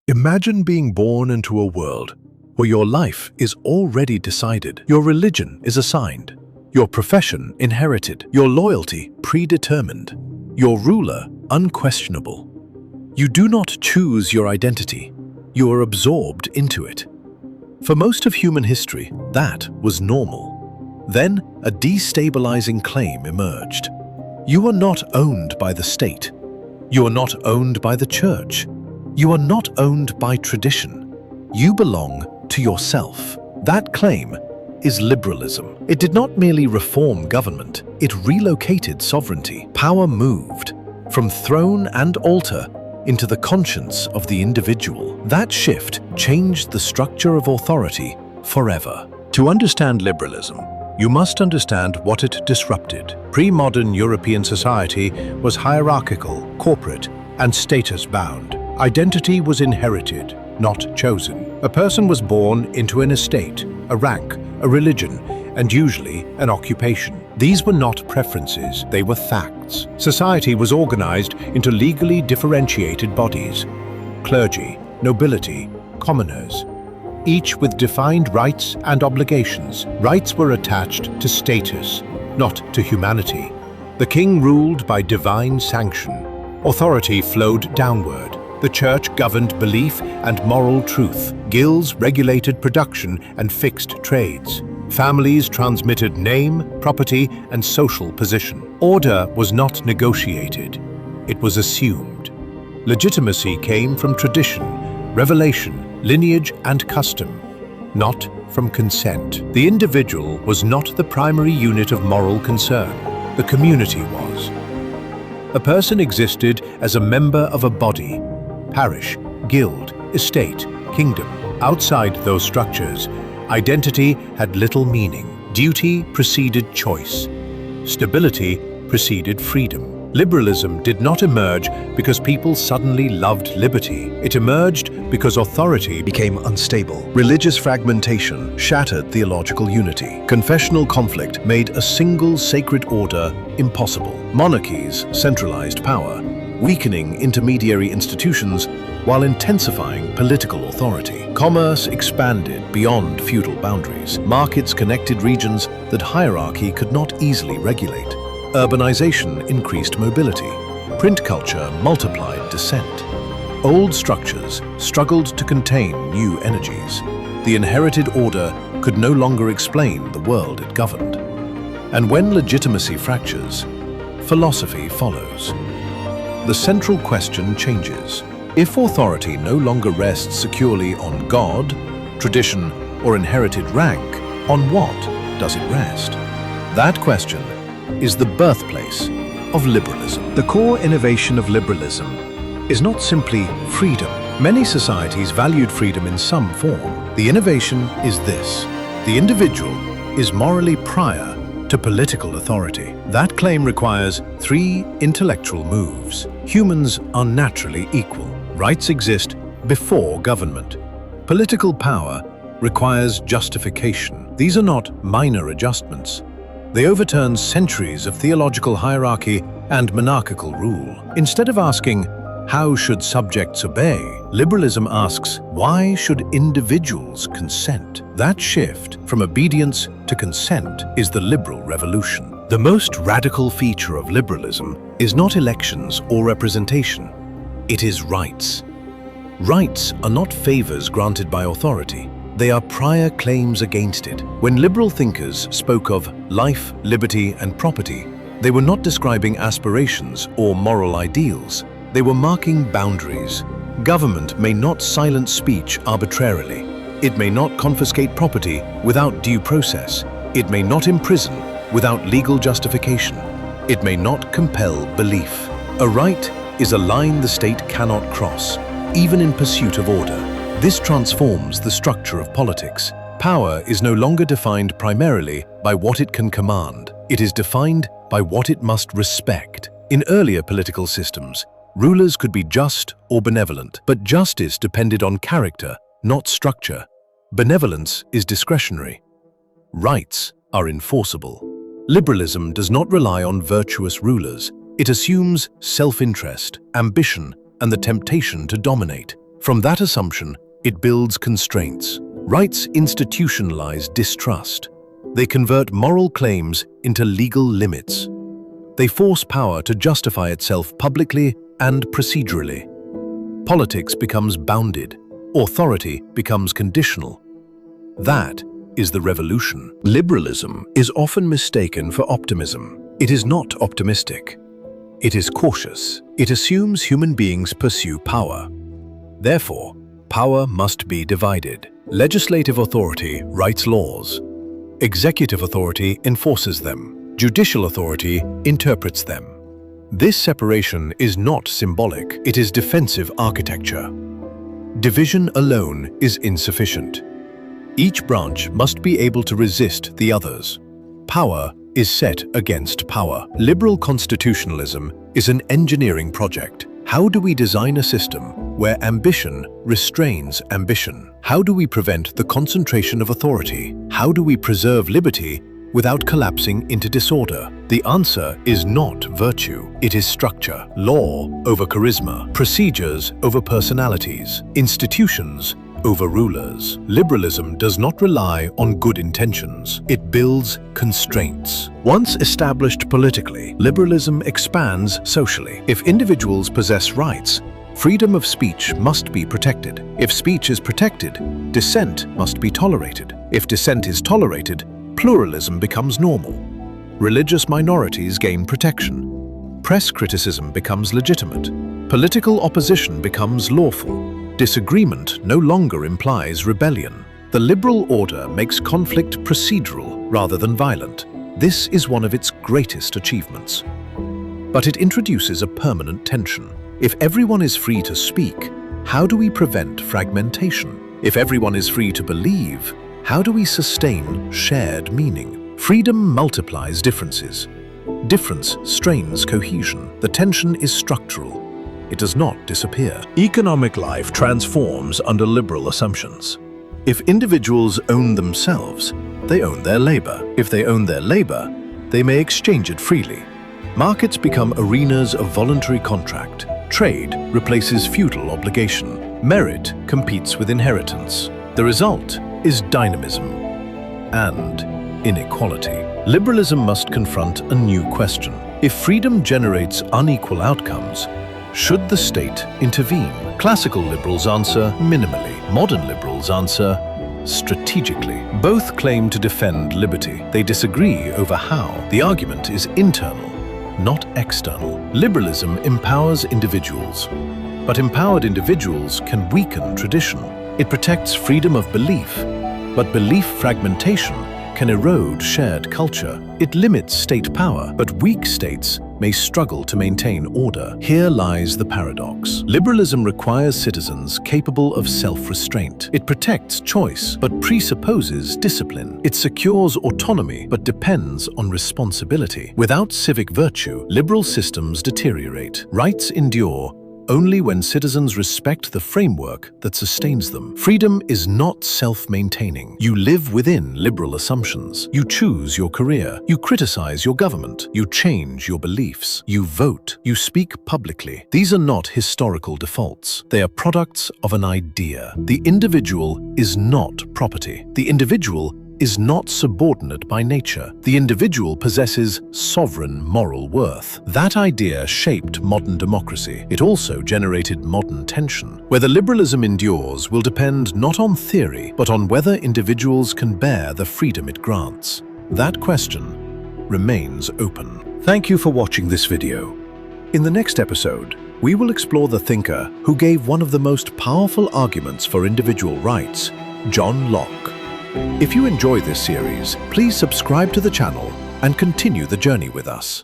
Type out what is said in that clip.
Imagine being born into a world where your life is already decided, your religion is assigned, your profession inherited, your loyalty predetermined, your ruler unquestionable. You do not choose your identity, you are absorbed into it. For most of human history, that was normal. Then, a destabilizing claim emerged. You are not owned by the state. You are not owned by the church. You are not owned by tradition. You belong to yourself. That claim is liberalism. It did not merely reform government, it relocated sovereignty. Power moved from throne and altar into the conscience of the individual. That shift changed the structure of authority forever. To understand liberalism, you must understand what it disrupted. Pre-modern European society was hierarchical, corporate, and status-bound. Identity was inherited, not chosen. A person was born into an estate, a rank, a religion, and usually an occupation. These were not preferences, they were facts. Society was organized into legally differentiated bodies: clergy, nobility, commoners, each with defined rights and obligations. Rights were attached to status, not to humanity. The king ruled by divine sanction. Authority flowed downward. The church governed belief and moral truth. Guilds regulated production and fixed trades. Families transmitted name, property, and social position. Order was not negotiated. It was assumed. Legitimacy came from tradition, revelation, lineage, and custom, not from consent. The individual was not the primary unit of moral concern. The community was. A person existed as a member of a body, parish, guild, estate, kingdom. Outside those structures, identity had little meaning. Duty preceded choice. Stability preceded freedom. Liberalism did not emerge because people suddenly loved liberty. It emerged because authority became unstable. Religious fragmentation shattered theological unity. Confessional conflict made a single sacred order impossible. Monarchies centralized power, weakening intermediary institutions while intensifying political authority. Commerce expanded beyond feudal boundaries. Markets connected regions that hierarchy could not easily regulate. Urbanization increased mobility. Print culture multiplied dissent. Old structures struggled to contain new energies. The inherited order could no longer explain the world it governed. And when legitimacy fractures, philosophy follows. The central question changes. If authority no longer rests securely on God, tradition, or inherited rank, on what does it rest? That question is the birthplace of liberalism. The core innovation of liberalism is not simply freedom. Many societies valued freedom in some form. The innovation is this: the individual is morally prior to political authority. That claim requires three intellectual moves. Humans are naturally equal. Rights exist before government. Political power requires justification. These are not minor adjustments. They overturn centuries of theological hierarchy and monarchical rule. Instead of asking, how should subjects obey? Liberalism asks, why should individuals consent? That shift from obedience to consent is the liberal revolution. The most radical feature of liberalism is not elections or representation. It is rights. Rights are not favors granted by authority. They are prior claims against it. When liberal thinkers spoke of life, liberty, and property, they were not describing aspirations or moral ideals. They were marking boundaries. Government may not silence speech arbitrarily. It may not confiscate property without due process. It may not imprison without legal justification. It may not compel belief. A right is a line the state cannot cross, even in pursuit of order. This transforms the structure of politics. Power is no longer defined primarily by what it can command. It is defined by what it must respect. In earlier political systems, rulers could be just or benevolent, but justice depended on character, not structure. Benevolence is discretionary. Rights are enforceable. Liberalism does not rely on virtuous rulers. It assumes self-interest, ambition, and the temptation to dominate. From that assumption, it builds constraints. Rights institutionalize distrust. They convert moral claims into legal limits. They force power to justify itself publicly and procedurally. Politics becomes bounded. Authority becomes conditional. That is the revolution. Liberalism is often mistaken for optimism. It is not optimistic. It is cautious. It assumes human beings pursue power. Therefore, power must be divided. Legislative authority writes laws. Executive authority enforces them. Judicial authority interprets them. This separation is not symbolic. It is defensive architecture. Division alone is insufficient. Each branch must be able to resist the others. Power is set against power. Liberal constitutionalism is an engineering project. How do we design a system where ambition restrains ambition? How do we prevent the concentration of authority? How do we preserve liberty without collapsing into disorder? The answer is not virtue. It is structure. Law over charisma. Procedures over personalities. Institutions over rulers. Liberalism does not rely on good intentions. It builds constraints. Once established politically, liberalism expands socially. If individuals possess rights, freedom of speech must be protected. If speech is protected, dissent must be tolerated. If dissent is tolerated, pluralism becomes normal. Religious minorities gain protection. Press criticism becomes legitimate. Political opposition becomes lawful. Disagreement no longer implies rebellion. The liberal order makes conflict procedural rather than violent. This is one of its greatest achievements. But it introduces a permanent tension. If everyone is free to speak, how do we prevent fragmentation? If everyone is free to believe, how do we sustain shared meaning? Freedom multiplies differences. Difference strains cohesion. The tension is structural. It does not disappear. Economic life transforms under liberal assumptions. If individuals own themselves, they own their labor. If they own their labor, they may exchange it freely. Markets become arenas of voluntary contract. Trade replaces feudal obligation. Merit competes with inheritance. The result is dynamism and inequality. Liberalism must confront a new question. If freedom generates unequal outcomes, should the state intervene? Classical liberals answer minimally. Modern liberals answer strategically. Both claim to defend liberty. They disagree over how. The argument is internal, not external. Liberalism empowers individuals, but empowered individuals can weaken tradition. It protects freedom of belief, but belief fragmentation can erode shared culture. It limits state power, but weak states may struggle to maintain order. Here lies the paradox. Liberalism requires citizens capable of self-restraint. It protects choice, but presupposes discipline. It secures autonomy, but depends on responsibility. Without civic virtue, liberal systems deteriorate. Rights endure only when citizens respect the framework that sustains them. Freedom is not self-maintaining. You live within liberal assumptions. You choose your career. You criticize your government. You change your beliefs. You vote. You speak publicly. These are not historical defaults. They are products of an idea. The individual is not property. The individual is not subordinate by nature. The individual possesses sovereign moral worth. That idea shaped modern democracy. It also generated modern tension. Whether liberalism endures will depend not on theory, but on whether individuals can bear the freedom it grants. That question remains open. Thank you for watching this video. In the next episode, we will explore the thinker who gave one of the most powerful arguments for individual rights, John Locke. If you enjoy this series, please subscribe to the channel and continue the journey with us.